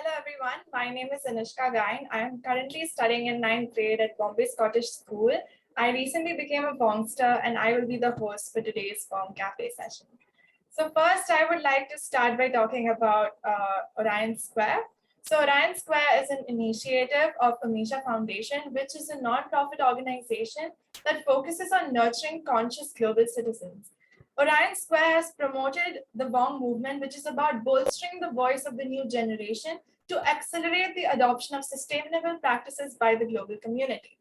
Hello everyone, my name is Anushka Gain. I am currently studying in 9th grade at Bombay Scottish School. I recently became a VONGster and I will be the host for today's VONG Cafe session. So first I would like to start by talking about Orion Square. So Orion Square is an initiative of Amisha Foundation, which is a non-profit organization that focuses on nurturing conscious global citizens. Orion Square has promoted the VONG movement, which is about bolstering the voice of the new generation to accelerate the adoption of sustainable practices by the global community.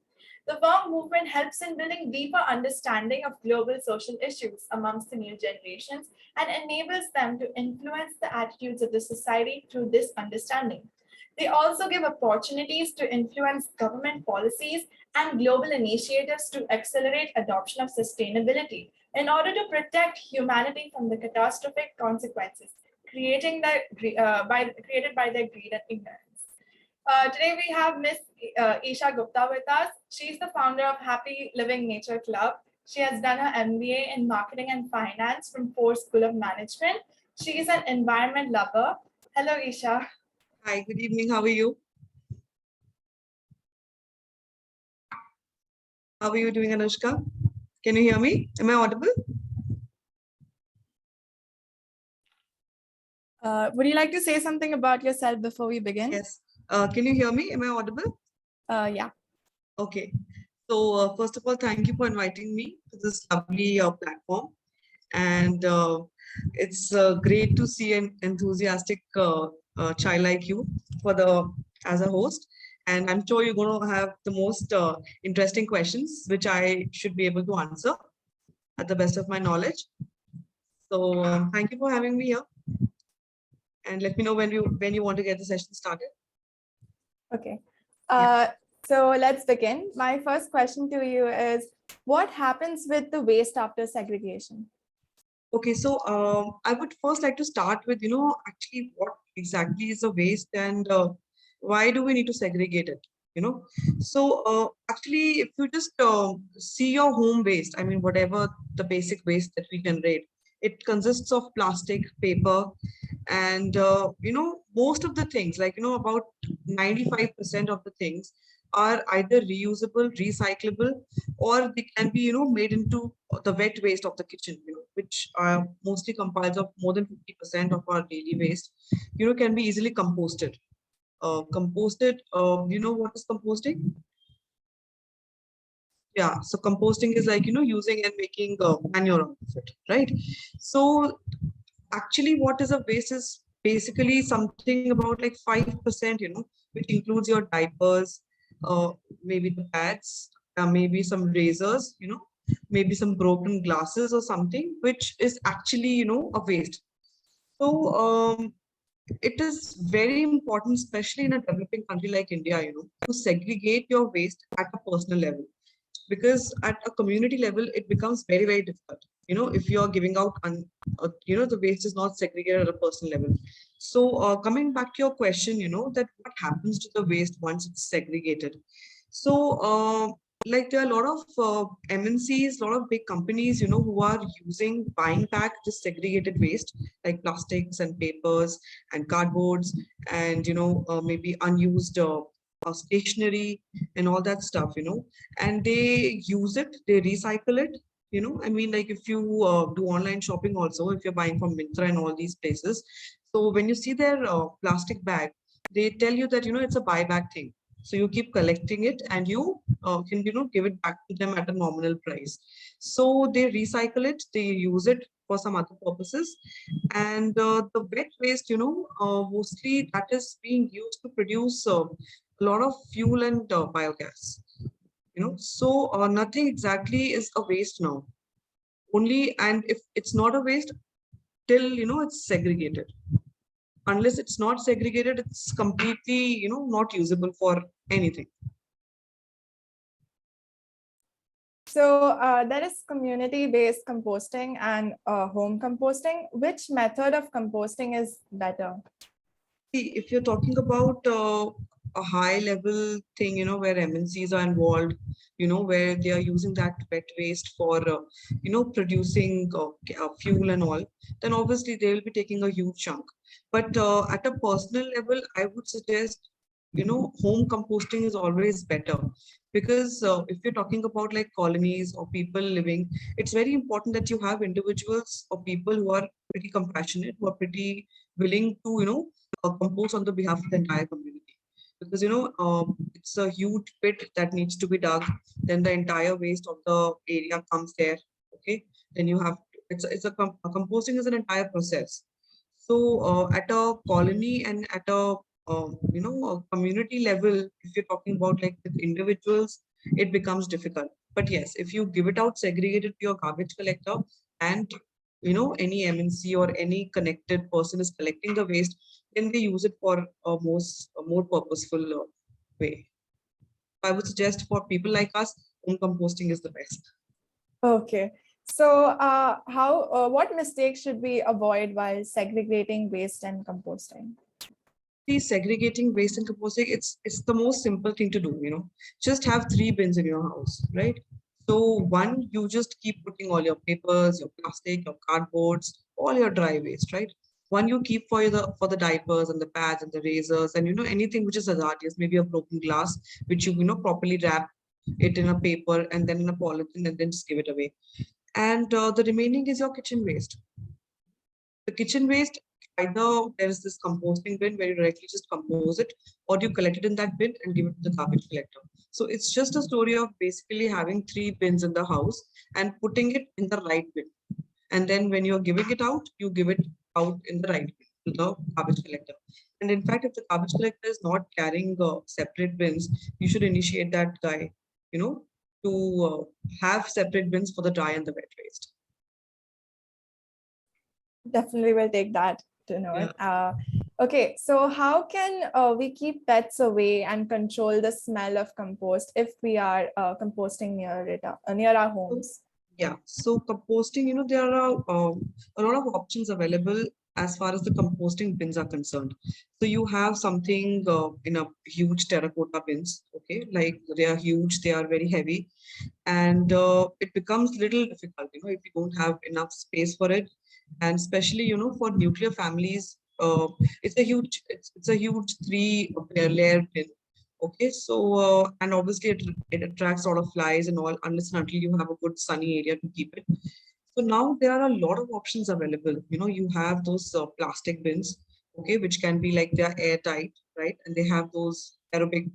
The VONG movement helps in building deeper understanding of global social issues amongst the new generations and enables them to influence the attitudes of the society through this understanding. They also give opportunities to influence government policies and global initiatives to accelerate adoption of sustainability in order to protect humanity from the catastrophic consequences created by their greed and ignorance. Today we have Miss Isha Gupta with us. She's the founder of Happy Living Nature Club. She has done her MBA in Marketing and Finance from Ford School of Management. She is an environment lover. Hello, Isha. Hi, good evening. How are you? How are you doing, Anushka? Can you hear me? Am I audible? Would you like to say something about yourself before we begin? Yes. Can you hear me? Am I audible? Yeah. Okay. So first of all, thank you for inviting me to this lovely platform. And it's great to see an enthusiastic child like you as a host. And I'm sure you're going to have the most interesting questions, which I should be able to answer at the best of my knowledge. So thank you for having me here. And let me know when you want to get the session started. Okay. So let's begin. My first question to you is, what happens with the waste after segregation? Okay, so I would first like to start with, actually what exactly is a waste and why do we need to segregate it? So actually, if you just see your home waste, I mean, whatever the basic waste that we generate, it consists of plastic, paper, and most of the things, like about 95% of the things are either reusable, recyclable, or they can be made into the wet waste of the kitchen, which are mostly comprised of more than 50% of our daily waste, can be easily composted. What is composting? Yeah, so composting is like using and making manure out of it, right? So actually what is a waste is basically something about like 5%, which includes your diapers, maybe the pads, maybe some razors, maybe some broken glasses or something, which is actually, a waste. So it is very important, especially in a developing country like India, to segregate your waste at a personal level, because at a community level it becomes very, very difficult, if you're giving out the waste is not segregated at a personal level. So coming back to your question, that what happens to the waste once it's segregated. So like there are a lot of MNCs, a lot of big companies, who are buying back this segregated waste, like plastics and papers and cardboards, and maybe unused stationery and all that stuff, and they use it, they recycle it. I mean, like if you do online shopping also, if you're buying from Myntra and all these places, so when you see their plastic bag, they tell you that it's a buyback thing. So you keep collecting it and you can give it back to them at a nominal price. So they recycle it, they use it for some other purposes, and the wet waste, mostly that is being used to produce a lot of fuel and biogas. So nothing exactly is a waste now. Only, and if it's not a waste till it's segregated. Unless it's not segregated, it's completely not usable for anything. So there is community-based composting and home composting. Which method of composting is better? See, if you're talking about a high level thing, where MNCs are involved, where they are using that wet waste for, producing fuel and all, then obviously they will be taking a huge chunk. But at a personal level, I would suggest, home composting is always better, because if you're talking about like colonies or people living, it's very important that you have individuals or people who are pretty compassionate, who are pretty willing to, compose on the behalf of the entire community. Because it's a huge pit that needs to be dug, then the entire waste of the area comes there. Okay, then you have, composting is an entire process. So at a colony and at a a community level, if you're talking about like with individuals, it becomes difficult. But yes, if you give it out segregated to your garbage collector, and any MNC or any connected person is collecting the waste, then they use it for a more purposeful way. I would suggest for people like us, home composting is the best. Okay. So what mistakes should we avoid while segregating waste and composting? See, segregating waste and composting, it's the most simple thing to do, Just have 3 bins in your house, right? So one, you just keep putting all your papers, your plastic, your cardboards, all your dry waste, right? One you keep for the diapers and the pads and the razors, and anything which is hazardous, maybe a broken glass, which you properly wrap it in a paper and then in a polythene and then just give it away. And the remaining is your kitchen waste. The kitchen waste, either there is this composting bin where you directly just compose it, or you collect it in that bin and give it to the garbage collector. So it's just a story of basically having 3 bins in the house and putting it in the right bin. And then when you're giving it out, you give it out in the right bin to the garbage collector. And in fact, if the garbage collector is not carrying separate bins, you should initiate that guy, to have separate bins for the dry and the wet waste. Definitely will take that to note. Yeah. Okay, so how can we keep pets away and control the smell of compost if we are composting near our homes? Yeah, so composting, there are a lot of options available as far as the composting bins are concerned. So you have something in a huge terracotta bins, okay, like they are huge, they are very heavy, and it becomes little difficult, if you don't have enough space for it, and especially, for nuclear families, it's a huge 3 layer bin. Okay, so and obviously it attracts a lot of flies and all, unless and until you have a good sunny area to keep it. So now there are a lot of options available. You have those plastic bins, okay, which can be like, they're airtight, right? And they have those aerobic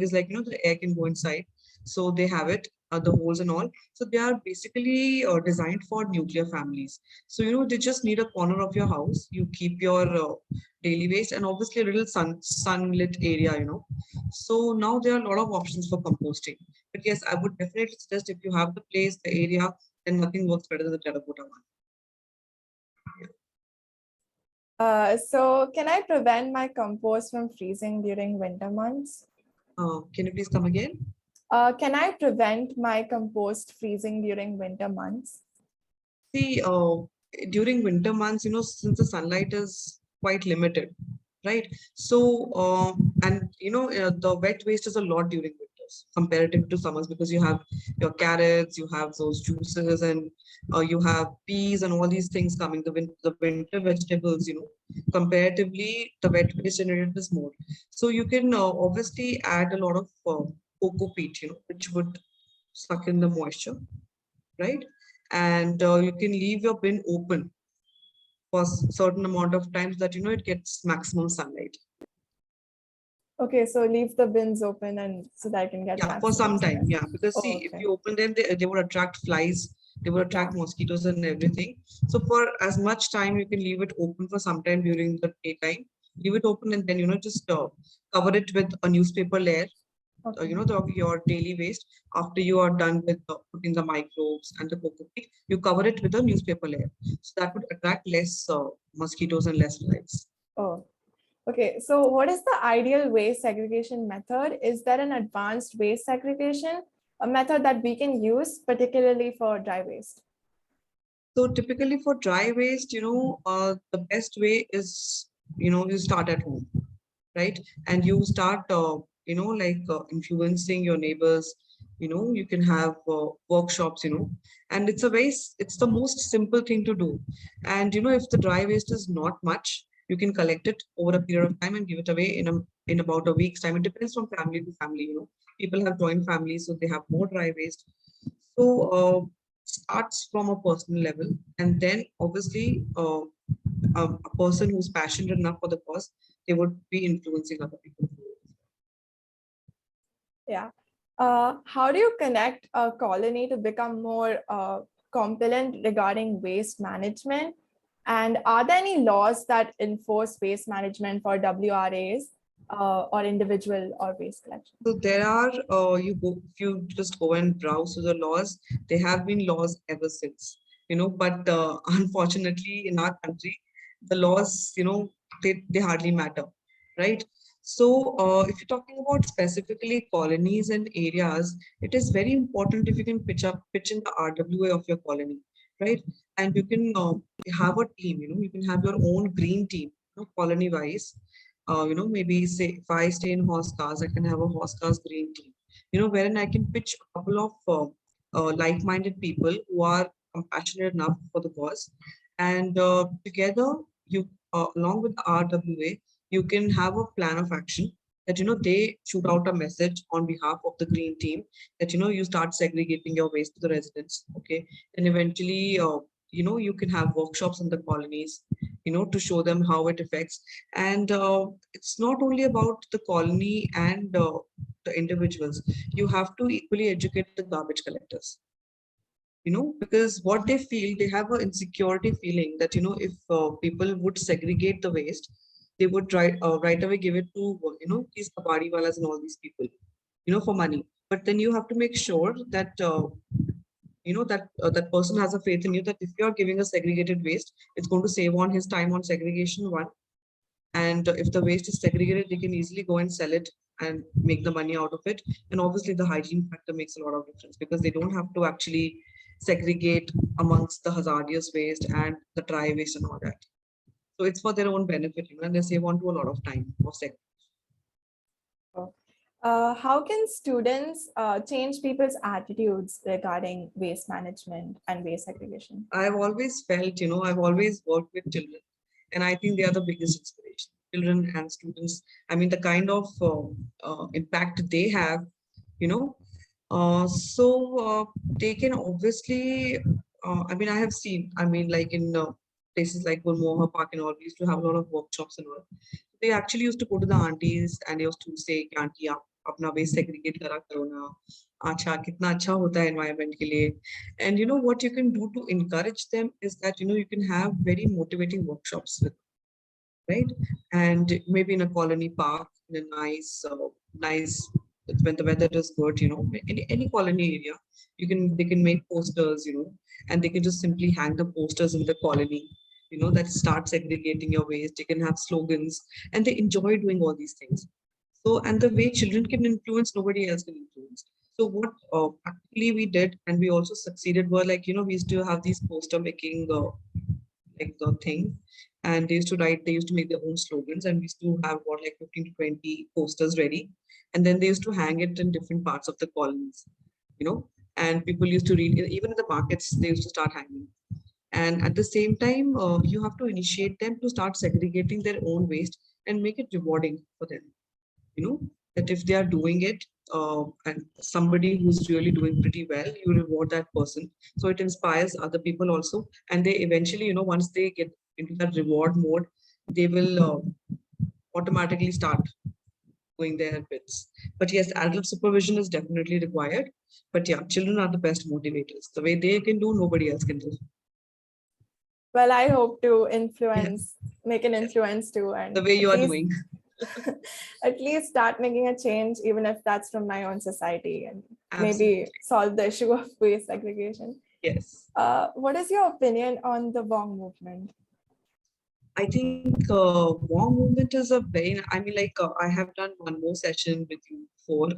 is like, the air can go inside. So they have it, the holes and all. So they are basically designed for nuclear families. So, they just need a corner of your house. You keep your daily waste and obviously a little sunlit area, So now there are a lot of options for composting. But yes, I would definitely suggest, if you have the place, the area, then nothing works better than the terracotta one. So can I prevent my compost from freezing during winter months? Can you please come again? Can I prevent my compost freezing during winter months? See, during winter months, since the sunlight is quite limited, right? So, and the wet waste is a lot during winters comparative to summers, because you have your carrots, you have those juices, and you have peas and all these things coming. The winter vegetables, comparatively, the wet waste in it is more. So you can obviously add a lot of cocoa peat, which would suck in the moisture, right? And you can leave your bin open for a certain amount of times that it gets maximum sunlight. Okay, so leave the bins open and so that I can get Yeah, for some time. Yeah, because Oh, see, if okay. you open them, they would attract flies, they would attract mosquitoes and everything. So for as much time, you can leave it open for some time during the daytime. Leave it open and then just cover it with a newspaper layer. Okay. Your daily waste. After you are done with putting the microbes and the cocoa peat, you cover it with a newspaper layer. So that would attract less mosquitoes and less flies. Oh, okay. So what is the ideal waste segregation method? Is there an advanced waste segregation, a method that we can use, particularly for dry waste? So typically for dry waste, the best way is, you start at home. right? And you start, influencing your neighbors. You can have workshops, and it's the most simple thing to do. And if the dry waste is not much, you can collect it over a period of time and give it away in about a week's time. It depends from family to family. People have joint families, so they have more dry waste. So starts from a personal level, and then obviously a person who's passionate enough for the cause, they would be influencing other people. Yeah. How do you connect a colony to become more compliant regarding waste management? And are there any laws that enforce waste management for WRAs or individual or waste collection? So there are, if you just go and browse through the laws, there have been laws ever since, but unfortunately in our country, the laws, they hardly matter, right? So if you're talking about specifically colonies and areas, it is very important if you can pitch in the RWA of your colony, right? And you can have a team, you can have your own green team, colony wise. Maybe say if I stay in horse cars, I can have a horse cars green team, wherein I can pitch a couple of like-minded people who are compassionate enough for the cause. And together, along with the RWA, you can have a plan of action that, they shoot out a message on behalf of the green team that, you start segregating your waste to the residents. Okay. And eventually, you can have workshops in the colonies, to show them how it affects. And it's not only about the colony and the individuals. You have to equally educate the garbage collectors, because what they feel, they have an insecurity feeling that, if people would segregate the waste, they would right away give it to, these kabadi walas and all these people, for money. But then you have to make sure that, that person has a faith in you, that if you're giving a segregated waste, it's going to save on his time on segregation one. And if the waste is segregated, they can easily go and sell it and make the money out of it. And obviously the hygiene factor makes a lot of difference, because they don't have to actually segregate amongst the hazardous waste and the dry waste and all that. So it's for their own benefit, and they save on to a lot of time of segregation. How can students change people's attitudes regarding waste management and waste segregation? I've always felt, I've always worked with children, and I think they are the biggest inspiration. Children and students, I mean, the kind of impact they have, you know, they can obviously, I mean, I have seen, I mean, like in places like Gulmohar Park and all, we used to have a lot of workshops and all. They actually used to go to the aunties and they used to say, auntie, aap apna waste segregate kara karo na. Acha, kitna acha hota hai environment ke liye. And what you can do to encourage them is that, you can have very motivating workshops with, right? And maybe in a colony park, in a nice, when the weather is good, any colony area, they can make posters, and they can just simply hang the posters in the colony, that start segregating your waste. You can have slogans, and they enjoy doing all these things. So, and the way children can influence, nobody else can influence. So what actually we did, and we also succeeded, were like, we used to have these poster making like the thing, and they used to make their own slogans, and we used to have about like 15 to 20 posters ready, and then they used to hang it in different parts of the colonies, and people used to read, even in the markets they used to start hanging. And at the same time, you have to initiate them to start segregating their own waste and make it rewarding for them, that if they are doing it, and somebody who's really doing pretty well, you reward that person. So it inspires other people also. And they eventually, once they get into that reward mode, they will automatically start doing their bits. But yes, adult supervision is definitely required. But yeah, children are the best motivators. The way they can do, nobody else can do. Well, I hope to Yes. make an influence too. And The way you are doing. at least start making a change, even if that's from my own society, and Absolutely. maybe solve the issue of waste segregation. Yes. What is your opinion on the VONG movement? I think VONG movement is a very, I mean, like I have done one more session with you before,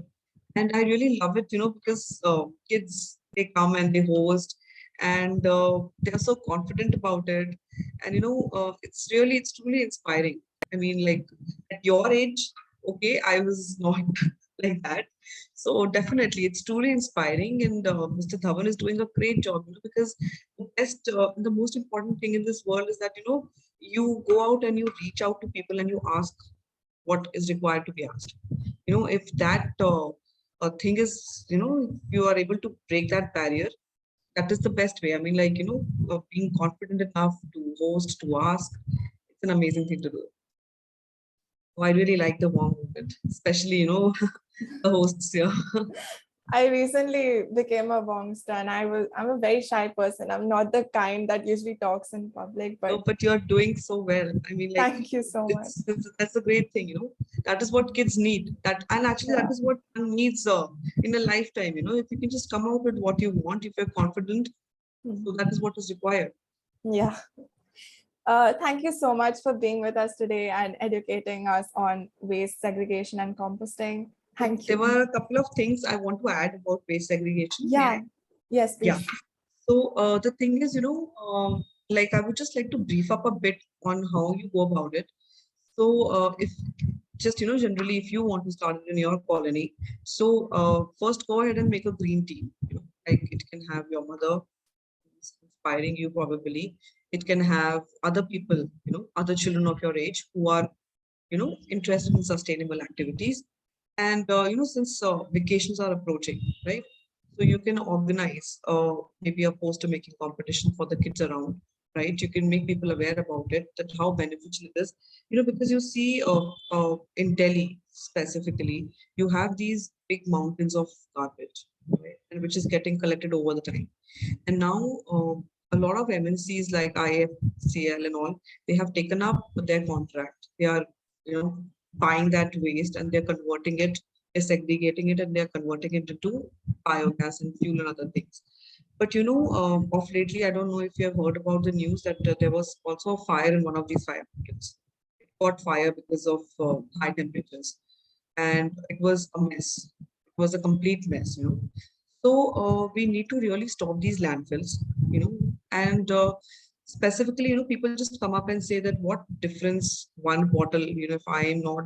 and I really love it, because kids, they come and they host, and they are so confident about it. And, it's truly inspiring. I mean, like at your age, okay, I was not like that. So definitely, it's truly inspiring, and Mr. Dhawan is doing a great job. Because the most important thing in this world is that you go out and you reach out to people and you ask what is required to be asked. If that thing is, if you are able to break that barrier, that is the best way. I mean, like being confident enough to host, to ask, it's an amazing thing to do. Oh, I really like the warm movement, especially, the hosts here. I recently became a VONG and I'm a very shy person. I'm not the kind that usually talks in public, but No, but you're doing so well. I mean, like thank you so much. it's that's a great thing. That is what kids need. And actually, that Yeah. is what one needs in a lifetime. If you can just come out with what you want, if you're confident, so that is what is required. Yeah. Thank you so much for being with us today and educating us on waste segregation and composting. Thank There you. were a couple of things I want to add about waste segregation. May I? Yeah. Yes, Yeah. please. So the thing is, like I would just like to brief up a bit on how you go about it. So if just generally, if you want to start it in your colony, so first go ahead and make a green tea. Like it can have your mother who's inspiring you probably. It can have other people, other children of your age who are interested in sustainable activities. And since vacations are approaching, right? So you can organize maybe a poster making competition for the kids around, right? You can make people aware about it, that how beneficial it is. Because you see in Delhi specifically, you have these big mountains of garbage, right? And which is getting collected over the time. And now a lot of MNCs like IFCL and all, they have taken up their contract. They are, buying that waste and they're converting it, they're segregating it, and they're converting it into biogas and fuel and other things. But of lately, I don't know if you have heard about the news that there was also a fire in one of these fire markets. It caught fire because of high temperatures, and it was a mess. It was a complete mess. So we need to really stop these landfills, and specifically, people just come up and say that what difference one bottle, if I am not,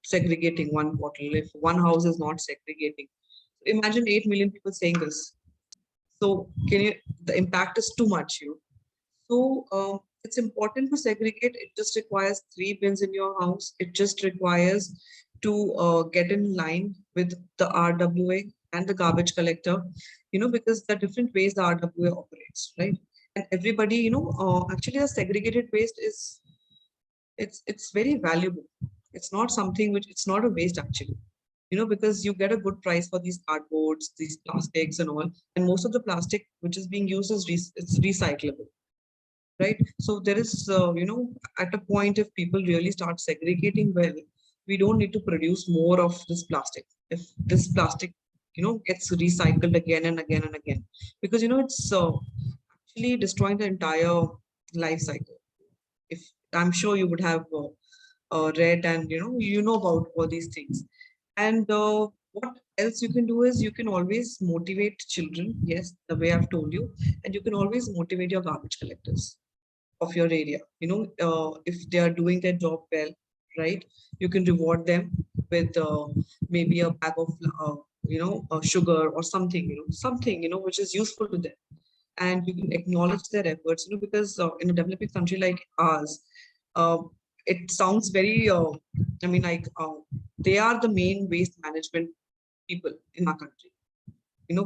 segregating one bottle, if one house is not segregating. Imagine 8 million people saying this. So the impact is too much, So it's important to segregate. It just requires 3 bins in your house. It just requires to get in line with the RWA and the garbage collector, because there are different ways the RWA operates, right? And everybody, actually the segregated waste is, it's very valuable. It's not something which, it's not a waste actually, because you get a good price for these cardboards, these plastics and all. And most of the plastic which is being used is it's recyclable, right? So there is, at a point, if people really start segregating well, we don't need to produce more of this plastic. If this plastic, gets recycled again and again and again, because, it's actually destroying the entire life cycle. If I'm sure you would have read and, you know about all these things. And what else you can do is you can always motivate children. Yes, the way I've told you, and you can always motivate your garbage collectors of your area. If they are doing their job well, right? You can reward them with maybe a bag of sugar or something, something which is useful to them, and you can acknowledge their efforts. Because in a developing country like ours, uh, it sounds very. I mean, like they are the main waste management people in our country.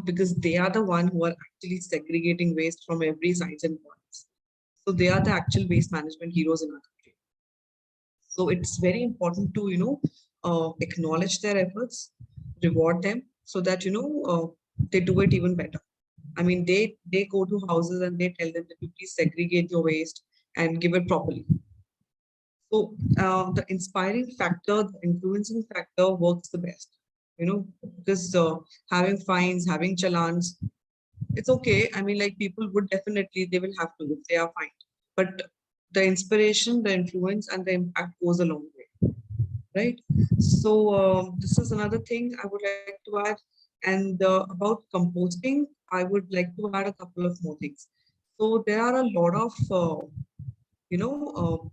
Because they are the one who are actually segregating waste from every size and points. So they are the actual waste management heroes in our country. So it's very important to, acknowledge their efforts, reward them so that, they do it even better. I mean, they go to houses and they tell them that you please segregate your waste and give it properly. So the inspiring factor, the influencing factor works the best, because having fines, having challans, it's okay. I mean, like people would definitely, they will have to if they are fined. But the inspiration, the influence, and the impact goes a long way, right? So this is another thing I would like to add. And about composting, I would like to add a couple of more things. So there are a lot of, you know,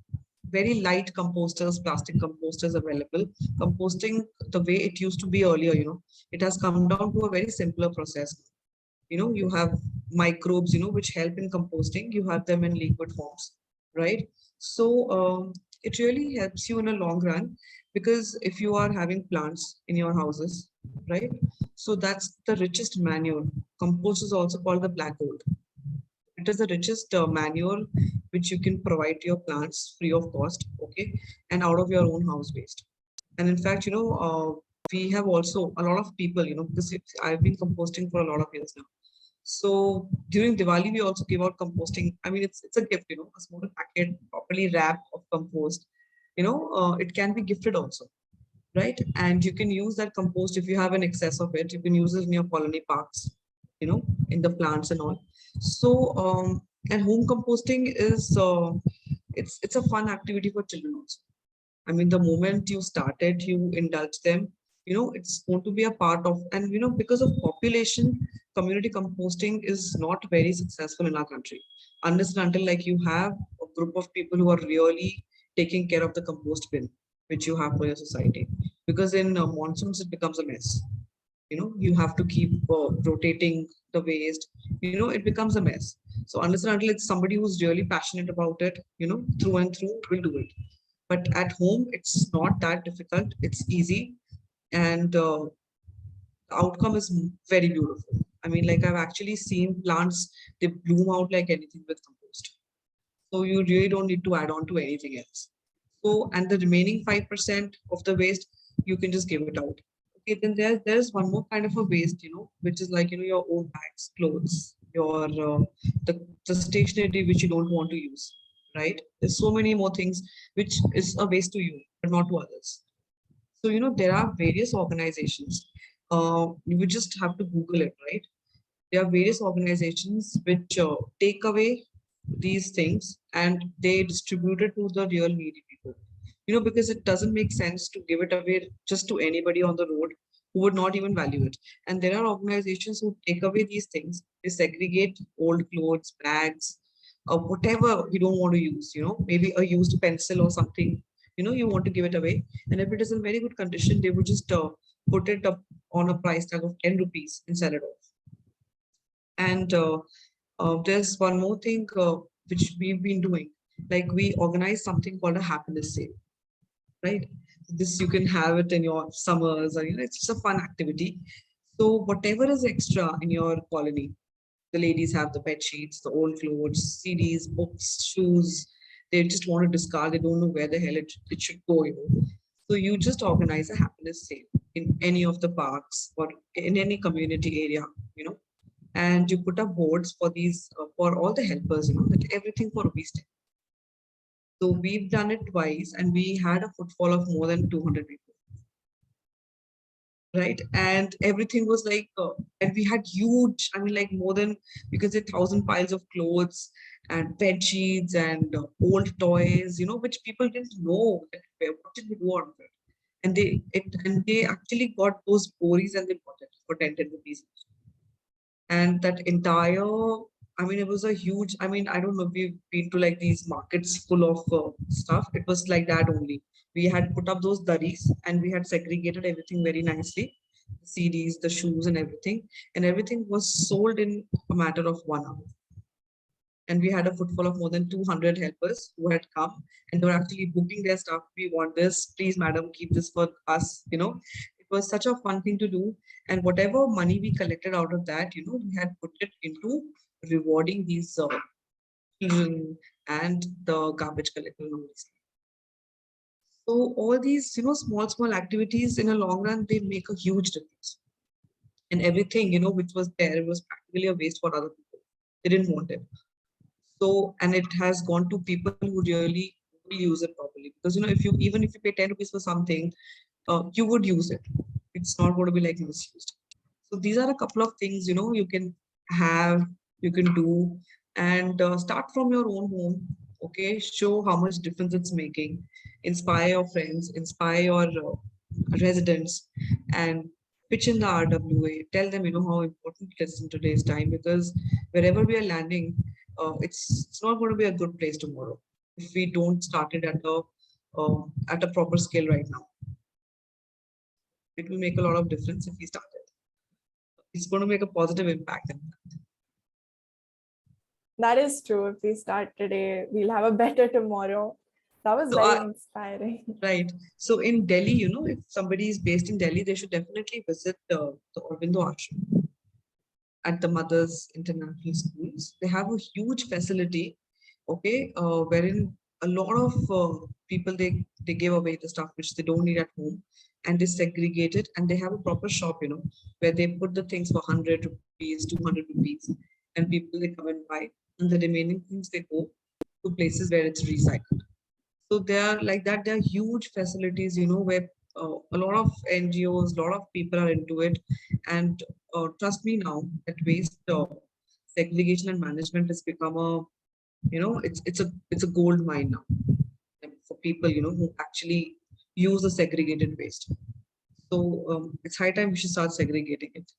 very light composters, plastic composters available. Composting the way it used to be earlier, it has come down to a very simpler process. You have microbes, which help in composting. You have them in liquid forms, right? So it really helps you in a long run, because if you are having plants in your houses, right? So that's the richest manure. Compost is also called the black gold. It is the richest manure which you can provide to your plants free of cost, okay, and out of your own house waste. And in fact, we have also a lot of people, because I've been composting for a lot of years now. So during Diwali, we also give out composting. I mean, it's a gift, a small packet, properly wrapped of compost. It can be gifted also, right? And you can use that compost if you have an excess of it. You can use it in your colony parks, in the plants and all. So, and home composting is it's a fun activity for children also. I mean, the moment you started, you indulge them, it's going to be a part of, and because of population, community composting is not very successful in our country. Unless and until like you have a group of people who are really taking care of the compost bin, which you have for your society. Because in monsoons, it becomes a mess. You have to keep rotating the waste, it becomes a mess. So unless and until it's somebody who's really passionate about it, through and through, will do it. But at home, it's not that difficult. It's easy, and the outcome is very beautiful. I mean, like I've actually seen plants, they bloom out like anything with compost. So you really don't need to add on to anything else. So, and the remaining 5% of the waste, you can just give it out. Okay, then there's one more kind of a waste, which is like, your old bags, clothes, your the stationery which you don't want to use, right? There's so many more things which is a waste to you, but not to others. So, there are various organizations. You would just have to Google it, right? There are various organizations which take away these things and they distribute it to the real needy people. Because it doesn't make sense to give it away just to anybody on the road who would not even value it. And there are organizations who take away these things. They segregate old clothes, bags, whatever you don't want to use, maybe a used pencil or something, you want to give it away. And if it is in very good condition, they would just put it up on a price tag of 10 rupees and sell it off. And there's one more thing which we've been doing. Like we organize something called a happiness sale, right? This you can have it in your summers, or it's just a fun activity. So whatever is extra in your colony, the ladies have the bed sheets, the old clothes, CDs, books, shoes. They just want to discard. They don't know where the hell it should go. So you just organize a happiness sale in any of the parks or in any community area. And you put up boards for these for all the helpers. That everything for rupees 10. So we've done it twice, and we had a footfall of more than 200 people, right? And everything was like, and we had huge, I mean, like more than, you can say 1,000 piles of clothes and bed sheets and old toys, which people didn't know that, what did we do out of it? And they actually got those boris and they bought it for 10 rupees. And that entire, I mean, it was a huge, I mean, I don't know if we've been to like these markets full of stuff. It was like that only. We had put up those durries and we had segregated everything very nicely, the CDs, the shoes and everything was sold in a matter of 1 hour. And we had a footfall of more than 200 helpers who had come and they were actually booking their stuff. We want this, please, madam, keep this for us. It was such a fun thing to do. And whatever money we collected out of that, we had put it into rewarding these children and the garbage collector. So all these, small activities in a long run, they make a huge difference. And everything, which was there, it was practically a waste for other people. They didn't want it. So, and it has gone to people who really will use it properly. Because, even if you pay 10 rupees for something, you would use it. It's not going to be like misused. So these are a couple of things, you can have, you can do, and start from your own home. Okay, show how much difference it's making. Inspire your friends, inspire your residents, and pitch in the RWA. Tell them, how important it is in today's time, because wherever we are landing, it's not going to be a good place tomorrow. if we don't start it at a proper scale right now. It will make a lot of difference if we start it. It's going to make a positive impact. That is true. If we start today, we'll have a better tomorrow. That was So very inspiring. right. So in Delhi, you know, if somebody is based in Delhi, they should definitely visit the Aurobindo Ashram at the Mothers International Schools. They have a huge facility, okay, wherein a lot of people they give away the stuff which they don't need at home, and they segregate it, and they have a proper shop, you know, where they put the things for 100 rupees, 200 rupees, and people they come and buy, and the remaining things they go to places where it's recycled. So they are like that. There are huge facilities, you know, where a lot of NGOs, a lot of people are into it. And trust me now, that waste segregation and management has become a, you know, it's a gold mine now for people, you know, who actually use the segregated waste. So it's high time we should start segregating it.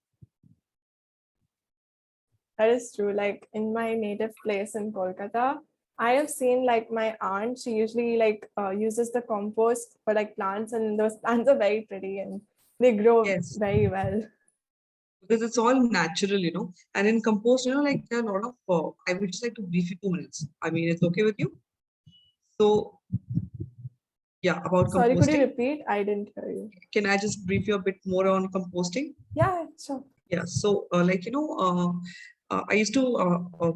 That is true. Like in my native place in Kolkata, I have seen like my aunt, she usually like uses the compost for like plants, and those plants are very pretty and they grow Yes, very well. because it's all natural, you know. And in compost, you know, like there are a lot of, I would just like to brief you 2 minutes. I mean, it's okay with you? So yeah, about Sorry, could you composting. repeat? I didn't hear you. Can I just brief you a bit more on composting? Yeah, sure. Yeah, so like, you know, I used to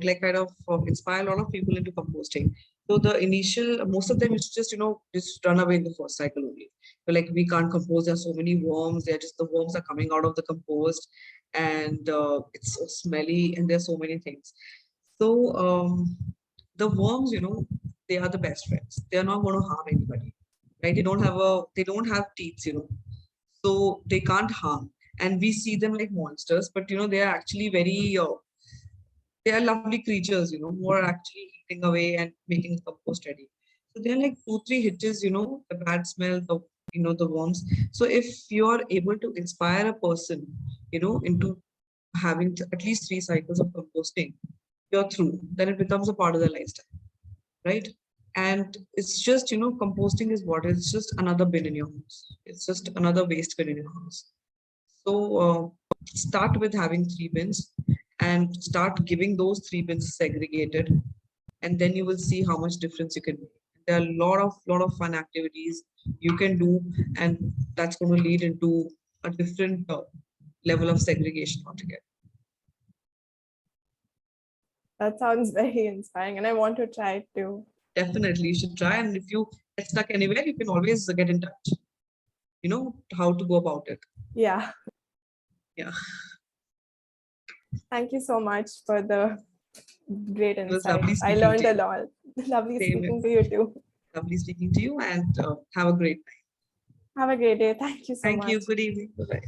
like kind of inspire a lot of people into composting. So the initial, most of them used to just, you know, just run away in the first cycle only. But like, we can't compost, there are so many worms, they're just, the worms are coming out of the compost, and it's so smelly, and there's so many things. So the worms, you know, they are the best friends. They are not going to harm anybody, right? They don't have teeth, you know, so they can't harm. And we see them like monsters, but you know, they are actually very they are lovely creatures, you know, who are actually eating away and making compost ready. So they're like 2-3 hitches, you know, the bad smell, the, you know, the worms. So if you are able to inspire a person, you know, into having at least 3 cycles of composting, you're through. Then it becomes a part of their lifestyle, right? And it's just, you know, composting is what? It's just another bin in your house. It's just another waste bin in your house. So start with having 3 bins and start giving those 3 bins segregated, and then you will see how much difference you can make. There are a lot of fun activities you can do, and that's going to lead into a different level of segregation altogether. That sounds very inspiring, and I want to try it too. Definitely, you should try, and if you get stuck anywhere, you can always get in touch. You know how to go about it. Yeah. Yeah. Thank you so much for the great It was lovely insights. I speaking learned to a you. lot. Lovely Same speaking here. to you too. Lovely speaking to you, and have a great night. Have a great day. Thank you so Thank you. much. Good evening. Bye-bye.